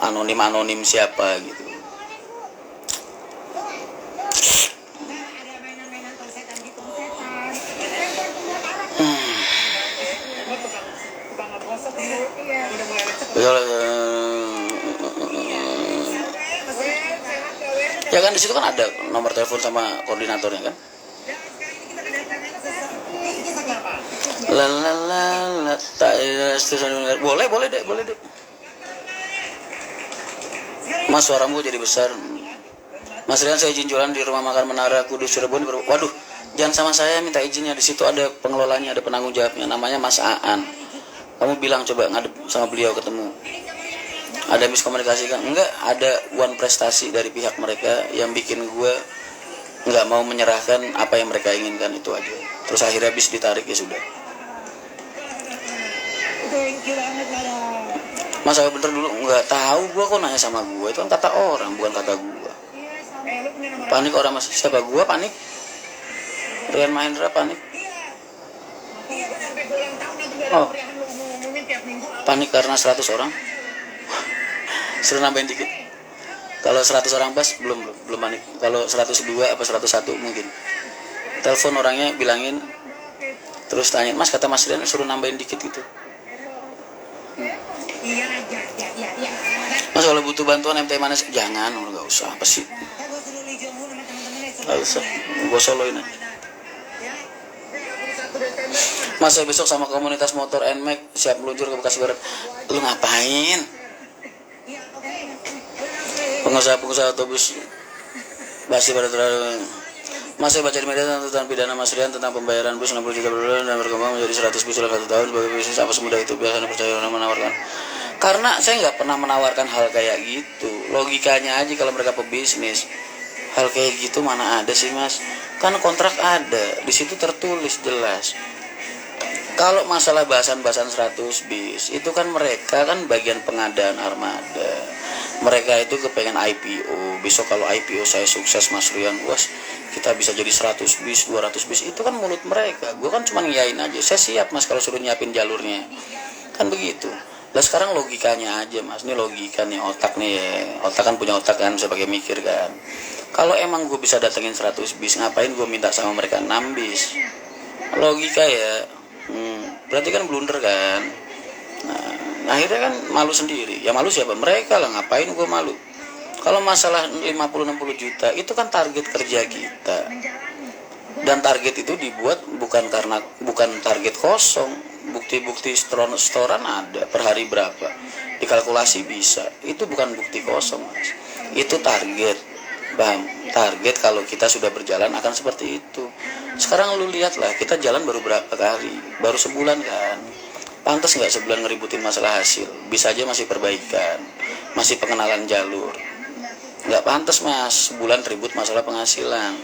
anonim siapa gitu. Ya kan di situ kan ada nomor telepon sama koordinatornya kan. Boleh deh. Mas, suaramu jadi besar. Mas Rian, saya izin jualan di rumah makan Menara Kudus Cirebon. Waduh, jangan sama saya, minta izinnya. Di situ ada pengelolanya, ada penanggung jawabnya, namanya Mas Aan. Kamu bilang coba ngadep sama beliau ketemu. Ada miskomunikasi kan? Enggak, ada one prestasi dari pihak mereka yang bikin gue nggak mau menyerahkan apa yang mereka inginkan, itu aja. Terus akhirnya habis ditarik ya sudah. Masa bener dulu nggak tahu, gue kok nanya sama gue, itu kan kata orang bukan kata gue. Panik orang, Mas. Siapa gue panik? Rian Mahendra panik. Oh, panik karena 100 orang. Suruh nambahin dikit. Kalau 100 orang pas belum panik. Kalau 102 apa 101 mungkin. Telepon orangnya bilangin, terus tanya, Mas, kata Mas Rian suruh nambahin dikit gitu. Mas, kalau butuh bantuan MT mana? Jangan, nggak usah. Apa sih? Nggak usah. Gue soloin aja. Mas, saya besok sama komunitas motor NMAX siap meluncur ke Bekasi Barat. Lu ngapain? Pengusaha otobus Bekasi Barat. Mas, saya baca di media tentang pidana Mas Rian tentang pembayaran bus 60 juta per bulan dan berkembang menjadi 100 bus dalam 1 tahun. Sebagai bisnis apa semudah itu? Biasanya percaya orang menawarkan. Karena saya nggak pernah menawarkan hal kayak gitu. Logikanya aja kalau mereka pebisnis, hal kayak gitu mana ada sih, Mas? Kan kontrak ada, di situ tertulis jelas. Kalau masalah bahasan-bahasan 100 bis, itu kan mereka kan bagian pengadaan armada. Mereka itu kepengen IPO. Besok kalau IPO saya sukses, Mas Rian, was, kita bisa jadi 100 bis, 200 bis. Itu kan mulut mereka. Gue kan cuma ngiyain aja. Saya siap, Mas, kalau suruh nyiapin jalurnya. Kan begitu. Lah sekarang logikanya aja, Mas. Ini logika nih, otak nih ya. Otak kan punya otak kan, saya pakai mikir kan. Kalau emang gue bisa datengin 100 bis, ngapain gue minta sama mereka 6 bis? Logika ya. Berarti kan blunder kan. Nah, akhirnya kan malu sendiri. Ya malu siapa? Mereka lah, ngapain gue malu. Kalau masalah 50-60 juta itu kan target kerja kita. Dan target itu dibuat bukan target kosong. Bukti-bukti setoran ada per hari berapa. Dikalkulasi bisa. Itu bukan bukti kosong, Mas. Itu target. Bang, target kalau kita sudah berjalan akan seperti itu. Sekarang lu lihatlah, kita jalan baru berapa kali? Baru sebulan kan? Pantas nggak sebulan ngeributin masalah hasil? Bisa aja masih perbaikan, masih pengenalan jalur. Nggak pantas, Mas, sebulan ribut masalah penghasilan.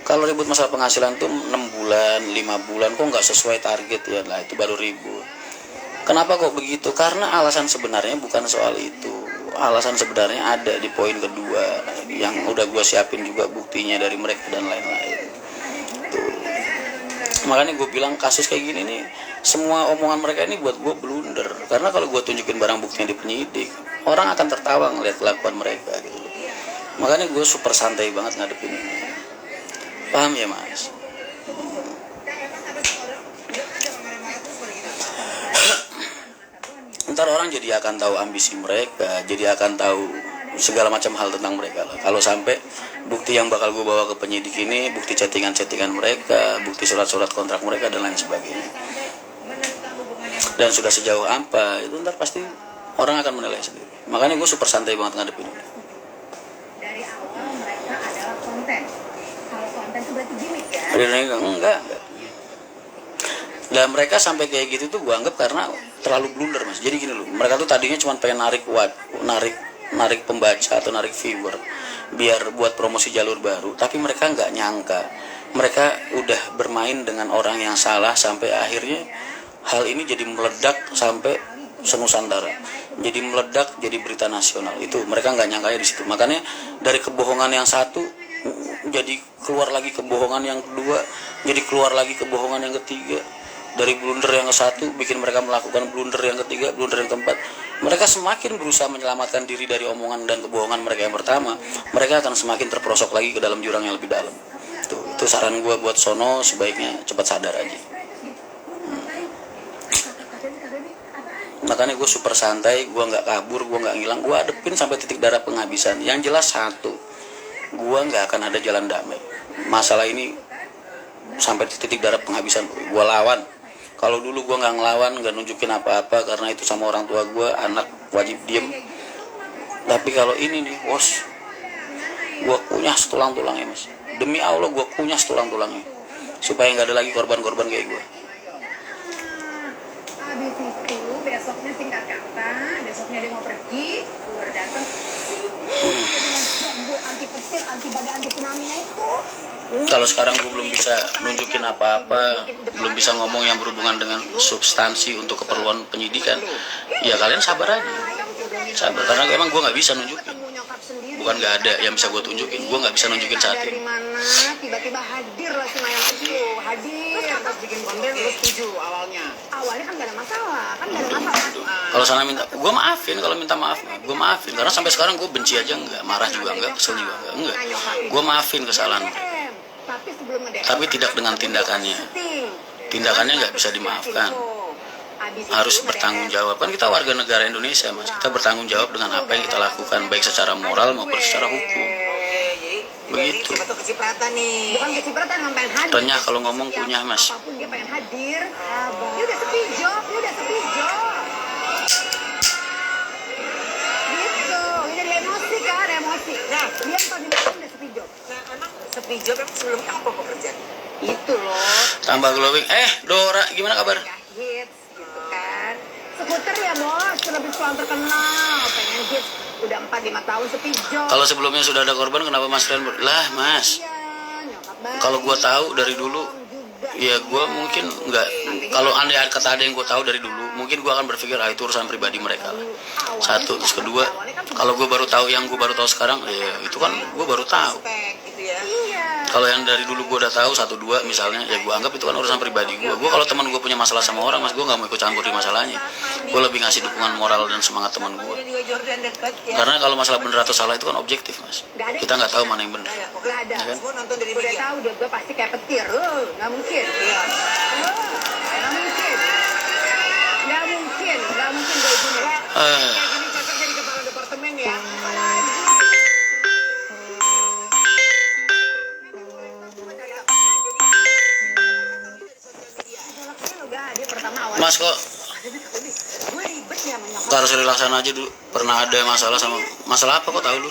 Kalau ribut masalah penghasilan tuh 6 bulan, 5 bulan kok nggak sesuai target ya, lah itu baru ribut. Kenapa kok begitu? Karena alasan sebenarnya bukan soal itu. Alasan sebenarnya ada di poin kedua yang udah gue siapin juga buktinya dari mereka dan lain-lain. Tuh. Makanya gue bilang kasus kayak gini nih, semua omongan mereka ini buat gue blunder. Karena kalau gue tunjukin barang buktinya di penyidik, orang akan tertawa ngeliat kelakuan mereka gitu. Makanya gue super santai banget ngadepin ini. Paham ya, Mas? Ntar orang jadi akan tahu ambisi mereka, jadi akan tahu segala macam hal tentang mereka lah. Kalau sampai bukti yang bakal gue bawa ke penyidik ini, bukti chattingan mereka, bukti surat-surat kontrak mereka dan lain sebagainya, dan sudah sejauh apa, itu ntar pasti orang akan menilai sendiri. Makanya gue super santai banget ngadepin ini. dari awal mereka adalah konten. Kalau konten itu berarti gimmick ya? Enggak. Dan mereka sampai kayak gitu tuh gue anggap karena terlalu blunder mas. Jadi gini loh, mereka tuh tadinya cuma pengen narik pembaca atau narik viewer biar buat promosi jalur baru, tapi mereka nggak nyangka mereka udah bermain dengan orang yang salah sampai akhirnya hal ini jadi meledak sampai senusantara, jadi meledak jadi berita nasional. Itu mereka nggak nyangkanya di situ. Makanya dari kebohongan yang satu jadi keluar lagi kebohongan yang kedua, jadi keluar lagi kebohongan yang ketiga. Dari blunder yang ke satu bikin mereka melakukan blunder yang ketiga, blunder yang keempat. Mereka semakin berusaha menyelamatkan diri dari omongan dan kebohongan mereka yang pertama, mereka akan semakin terperosok lagi ke dalam jurang yang lebih dalam. Itu saran gue buat Sono, sebaiknya cepat sadar aja. Makanya gue super santai, gue nggak kabur, gue nggak ngilang, gue adepin sampai titik darah penghabisan. Yang jelas satu, gue nggak akan ada jalan damai. Masalah ini sampai titik darah penghabisan, gue lawan. Kalau dulu gue nggak ngelawan, nggak nunjukin apa-apa karena itu sama orang tua gue, anak wajib diem. Tapi kalau ini nih, bos, gue kunyah setulang-tulangnya mas. Demi Allah gue kunyah setulang-tulangnya supaya nggak ada lagi korban-korban kayak gue. Habis itu besoknya singkat kata, besoknya dia mau pergi, keluar datang. Anti petir, anti badai, anti tsunami-nya itu. Kalau sekarang gue belum bisa nunjukin apa-apa, belum bisa ngomong yang berhubungan dengan substansi untuk keperluan penyidikan, ya kalian sabar aja, sabar. Karena emang gue nggak bisa nunjukin, bukan nggak ada yang bisa gue tunjukin, gue nggak bisa nunjukin saat Dari ini. mana tiba-tiba hadir lah si Mayang itu, hadir. Pas bikin konten lu setuju awalnya. Awalnya kan gak ada masalah, Kalau sana minta, gue maafin. Kalau minta maaf, gue maafin. Karena sampai sekarang gue benci aja enggak, marah juga enggak, kesel juga enggak. Gue maafin kesalahan mereka. Tapi sebelum Tapi tidak dengan tindakannya. Tindakannya nggak bisa dimaafkan. Harus bertanggung jawab. Kan kita warga negara Indonesia, mas. Kita bertanggung jawab dengan apa yang kita lakukan, baik secara moral maupun secara hukum. Begitu. Siapa tuh kecipratan nih? Bukan kecipratan, yang pengen hadir. Renyah kalau ngomong kunyah, mas. Apapun dia pengen hadir. Dia udah sepi job, Gitu, ini dia emosi kan, emosi. Nah, dia kalau dimakan udah sepi job. Nah, emang sepi job yang sebelumnya apa pekerja? Itu loh. Tambah glowing. Dora, gimana kabar? Ya hits gitu kan. Skuter ya bos, lebih selalu terkenal, pengen hits. Udah 4-5 tahun sepi job. Kalau sebelumnya sudah ada korban, kenapa mas Rian? Lah mas, Iya, nyokap baik. kalau gue tahu dari dulu, ya gue mungkin nggak. Kalau andai kata ada yang gue tahu dari dulu, mungkin gue akan berpikir itu urusan pribadi mereka lah. Satu, terus kedua, kalau gue baru tahu yang gue baru tahu sekarang, ya itu kan gue baru tahu. Spek gitu ya. Iya. Kalau yang dari dulu gue udah tahu 1-2 misalnya, ya gue anggap itu kan urusan pribadi gue. Gue kalau teman gue punya masalah sama orang, mas, gue nggak mau ikut campur di masalahnya. Gue lebih ngasih dukungan moral dan semangat teman gue. Kemudian juga Jordan dekat ya. Karena kalau masalah benar atau salah itu kan objektif, mas. Kita nggak tahu mana yang benar. Gak ada. Ya kan? Semua nonton dari Udah media. tahu dia gue pasti kayak petir. Nggak mungkin. Iya. Nggak mungkin. Nggak mungkin gue gini. Ah. Kayak gini cocok jadi kepala departemen ya. Dia pertama awal. Mas kok Gue ribet ya menyokap. harus relaksana aja dulu. Pernah ada masalah sama masalah apa kok tahu lu?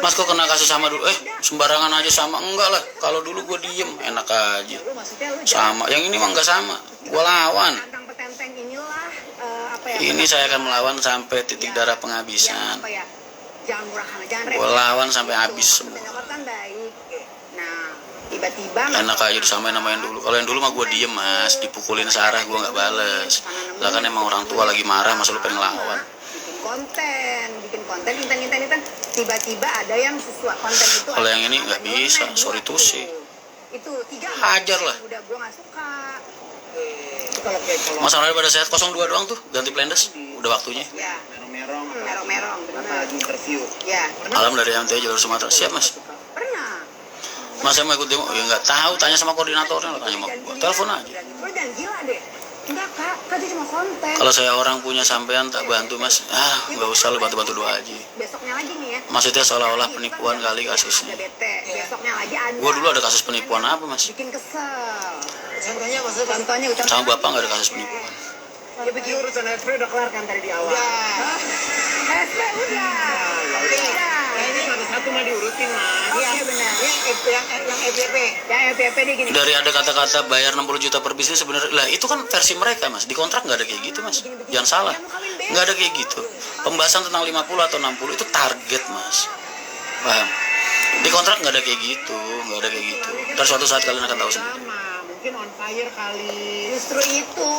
Mas kok kena kasus sama dulu? Sembarangan aja sama? Enggak lah. Kalau dulu gue diem enak aja. Lu maksudnya lu Sama. Yang ini mah enggak sama. Gue lawan. tantang petenteng inilah apa ya? Ini saya akan melawan sampai titik darah Yang penghabisan. apa ya? Jangan murahan, jangan Gue lawan sampai habis semua. Nyokap kan baik. Nah, tiba-tiba Enak aja disamain sama yang dulu. Kalau yang dulu mah gue diem mas, dipukulin Sarah gue nggak bales. Lah kan emang orang tua lagi marah, masa lu pengen ngelawan. bikin konten, inten, tiba-tiba ada yang sesuatu konten itu. Kalau yang ini nggak bisa, sorry to say. Itu 3. Hajar lah. Udah gue nggak suka. Kalau Masalahnya pada sehat 02 doang tuh, ganti plendes. Udah waktunya. Ya, merong-merong merong-merong. apa lagi interview. Ya, Alam dari MT jalur Sumatera. Siap mas. pernah. Mas saya mau ikut demo. Ya nggak tahu, tanya sama koordinatornya lah, tanya sama gue. Telepon aja. Gue jangan gila deh. Enggak kak, kan itu cuma konten. Kalau saya orang punya sampean tak bantu mas. Nggak usah lu bantu-bantu doa aja. Besoknya lagi nih ya. Maksudnya seolah-olah penipuan kali kasusnya. Ada bete. Besoknya lagi ada. Gue dulu ada kasus penipuan apa mas? Bikin kesel. Contohnya maksudnya Contohnya ucap. Sama bapak nggak ada kasus penipuan. ya begini urusan SP udah kelar kan tadi di awal. SP udah. Nah, ini satu satu mah diurutin mas. Iya benar. Yang FYP. Ya FYP nih gini. Dari ada kata-kata bayar 60 juta per bisnis sebenarnya lah itu kan versi mereka mas, di kontrak nggak ada kayak gitu mas, jangan salah, nggak ada kayak gitu. Pembahasan tentang 50 atau 60 itu target mas, paham? Di kontrak nggak ada kayak gitu, nggak ada kayak gitu. Ntar suatu saat kalian akan tahu sendiri. Sama, mungkin on fire kali. Justru itu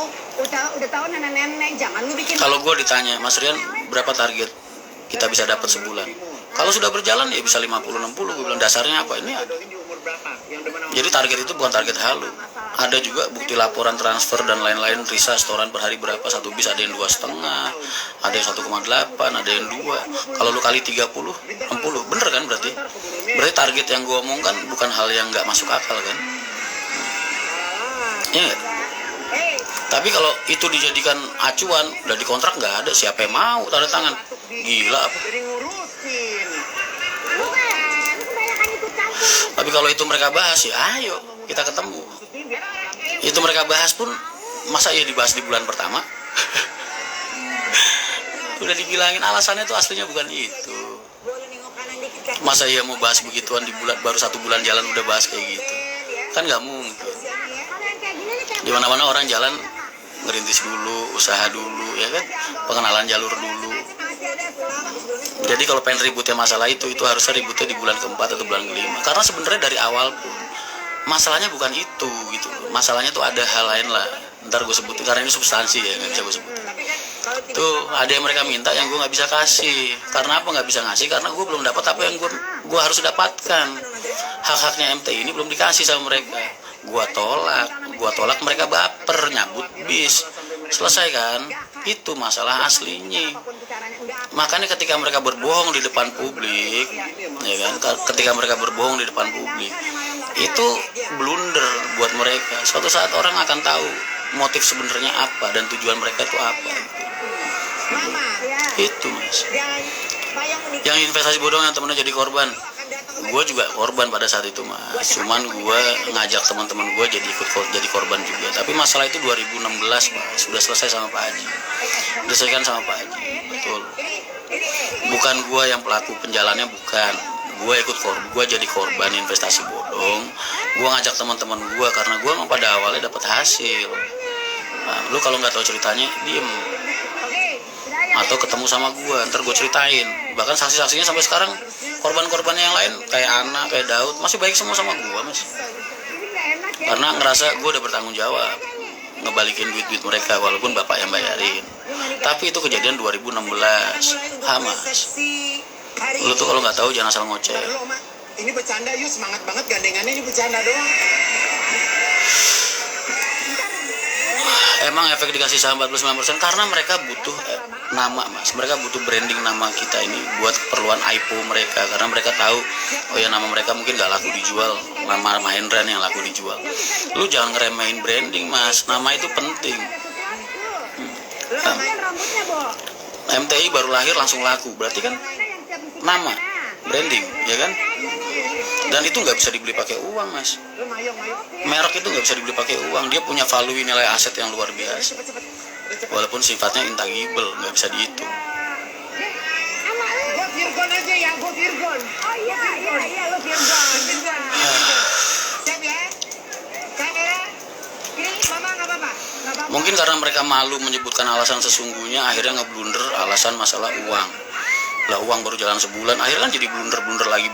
udah tahu nenek-nenek jangan lu bikin. Kalau gue ditanya Mas Rian berapa target kita bisa dapat sebulan, kalau sudah berjalan ya bisa 50-60, gue bilang dasarnya apa ini ada. Di umur berapa? Yang demen sama Jadi target itu bukan target halu. Ada juga bukti laporan transfer dan lain-lain. Risa setoran per hari berapa, satu bis ada yang 2,5, ada yang 1,8, ada yang 2. Kalau lu kali 30, 60, bener kan berarti? Berarti target yang gue omongkan bukan hal yang nggak masuk akal kan? Iya nggak? Tapi kalau itu dijadikan acuan, udah di kontrak nggak ada, siapa yang mau tanda tangan? Gila apa? jadi ngurusin. Bukan, lu kebanyakan ikut campur. Tapi kalau itu mereka bahas ya ayo kita ketemu. Itu mereka bahas pun masa iya dibahas di bulan pertama? Udah dibilangin alasannya tuh aslinya bukan itu. Masa iya mau bahas begituan di bulan baru 1 bulan jalan udah bahas kayak gitu? Kan nggak mungkin. Di mana-mana orang jalan ngerintis dulu, usaha dulu, ya kan? Pengenalan jalur dulu. Jadi kalau pengen ributnya masalah itu harusnya ributnya di bulan keempat atau bulan kelima. Karena sebenarnya dari awal pun masalahnya bukan itu gitu. Masalahnya tuh ada hal lain lah. Ntar gue sebutin karena ini substansi ya, nggak bisa gue sebutin. Tuh ada yang mereka minta yang gue nggak bisa kasih. Karena apa nggak bisa ngasih? Karena gue belum dapat apa yang gue harus dapatkan. Hak-haknya MTI ini belum dikasih sama mereka. Gue tolak mereka baper nyabut bis. Selesai kan? Itu masalah aslinya. Makanya ketika mereka berbohong di depan publik, ya kan? Ketika mereka berbohong di depan publik, itu blunder buat mereka. Suatu saat orang akan tahu motif sebenarnya apa dan tujuan mereka itu apa. Itu mas. Yang investasi bodong yang temennya jadi korban, gue juga korban pada saat itu mas. Cuman gue ngajak teman-teman gue jadi korban juga. Tapi masalah itu 2016 mas, sudah selesai sama Pak Haji, diselesaikan sama Pak Haji, betul. Bukan gue yang pelaku penjalannya, bukan. Gue gue jadi korban investasi bodong. Gue ngajak teman-teman gue karena gue memang pada awalnya dapat hasil. Nah, lu kalau nggak tahu ceritanya diem atau ketemu sama gue, ntar gue ceritain. Bahkan saksi-saksinya sampai sekarang korban-korbannya yang lain kayak Ana, kayak Daud masih baik semua sama gue mas. Karena ngerasa gue udah bertanggung jawab ngebalikin duit-duit mereka walaupun bapak yang bayarin. Tapi itu kejadian 2016. Mas. Lu tuh kalau nggak tahu jangan asal ngoceh. Ini bercanda yuk, semangat banget gandengannya, ini bercanda doang. Emang efek dikasih saham 49% karena mereka butuh nama mas, mereka butuh branding nama kita ini buat keperluan IPO mereka, karena mereka tahu oh ya nama mereka mungkin nggak laku dijual, nama Mahendra yang laku dijual. Lu jangan ngeremehin branding mas, nama itu penting. MTI baru lahir langsung laku, berarti kan nama, branding, ya kan? Dan itu nggak bisa dibeli pakai uang mas. Merek itu nggak bisa dibeli pakai uang, dia punya value nilai aset yang luar biasa. Walaupun sifatnya intangible, nggak bisa dihitung. Gue Virgon aja ya, gue Virgon. Oh iya lu Virgon. Siap ya? Kamera. Ini mama nggak apa-apa. Mungkin karena mereka malu menyebutkan alasan sesungguhnya, akhirnya ngeblunder alasan masalah uang. Lah uang baru jalan sebulan, akhirnya kan jadi blunder lagi.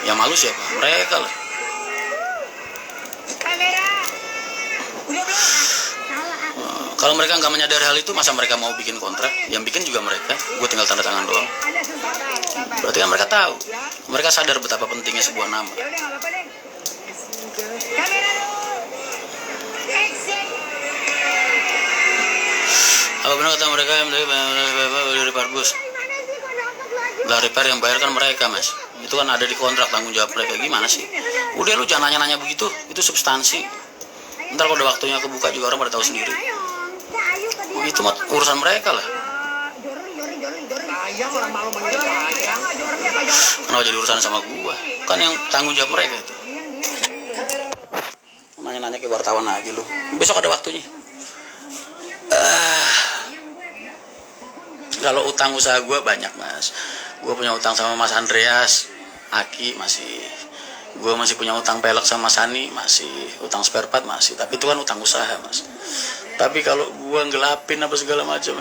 Yang malu siapa? Mereka lah. Kamera. Udah belum? Kalau mereka nggak menyadari hal itu, masa mereka mau bikin kontrak? Yang bikin juga mereka, gue tinggal tanda tangan doang. Berarti kan mereka tahu, mereka sadar betapa pentingnya sebuah nama. Ya udah nggak apa-apa deh. Kamera dulu. Action. Apa benar kata mereka yang dari Parbus? Lah repair yang bayar kan mereka mas. Itu kan ada di kontrak, tanggung jawab mereka. Gimana sih? Udah lu jangan nanya-nanya begitu, itu substansi. Ntar kalau udah waktunya kebuka juga orang pada tahu sendiri. Itu mah urusan mereka lah. Sayang orang malu manggil sayang. Kenapa jadi urusan sama gua? Kan yang tanggung jawab mereka itu. Nanya-nanya ke wartawan aja lu. Besok ada waktunya. Kalau utang usaha gua banyak mas. Gue punya utang sama Mas Andreas, Aki masih. Gue masih punya utang pelek sama Sani masih, utang spare part masih. Tapi itu kan utang usaha mas. Tapi kalau gue ngelapin apa segala macam,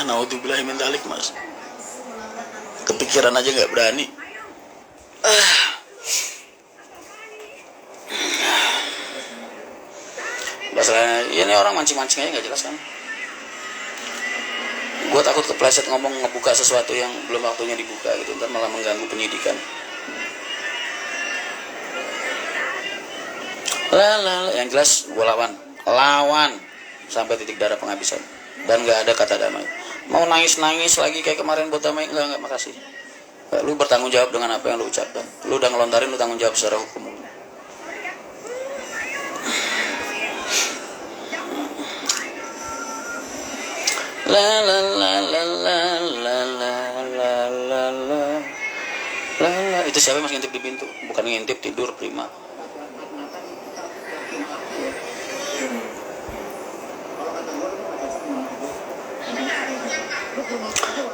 naudzubillahi min dzalik mas. Kepikiran aja nggak berani. Masalahnya ini orang mancing-mancing aja nggak jelas kan. Gue takut kepleset ngomong ngebuka sesuatu yang belum waktunya dibuka gitu, ntar malah mengganggu penyidikan. Yang jelas gue lawan sampai titik darah penghabisan, dan nggak ada kata damai. Mau nangis lagi kayak kemarin buat damai, nggak makasih. Lu bertanggung jawab dengan apa yang lu ucapkan. Lu udah ngelontarin, lu tanggung jawab secara hukum. Itu siapa yang masih ngintip di pintu? Bukan ngintip, tidur prima.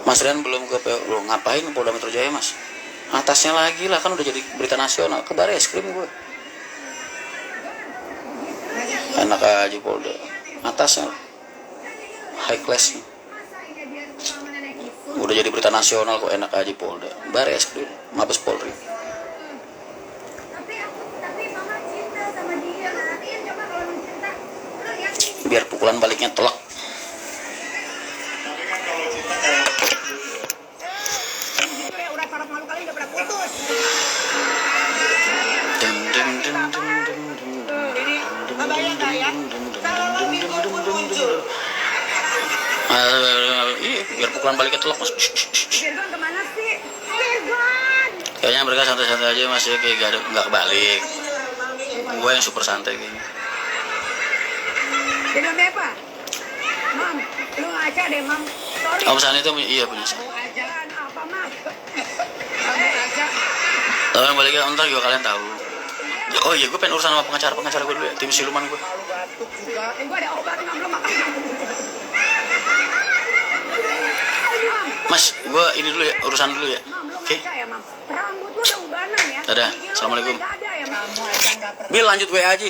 Mas Rian belum ke PO. Lo ngapain ke Polda Metro Jaya mas? Atasnya lagi lah, kan udah jadi berita nasional. Ke Bareskrim gue. Enak aja Polda. Atasnya high class. Udah jadi berita nasional kok, enak aja Polda. Bareskrim, Mabes Polri. Biar pukulan baliknya telak. Biar pukulan baliknya telak mas. Virgon kemana sih? Virgon! Kayaknya mereka santai-santai aja mas ya, kayak nggak kebalik. Gue yang super santai kayaknya. Dengan apa? Mam, lu ngaca deh mam. Sorry. Om Sani itu iya punya saya. Ajaran apa mam? Tahu yang baliknya ntar juga kalian tahu. Oh iya, gue pengen urusan sama pengacara gue dulu ya, tim siluman gue. Gue ada obat mam, lu makan. Mas, gue ini dulu ya, urusan dulu ya. Oke. Ya, mam. Rambut lu udah ubanan ya. Dadah, assalamualaikum. Gak ada ya mam. Bil lanjut WA aja.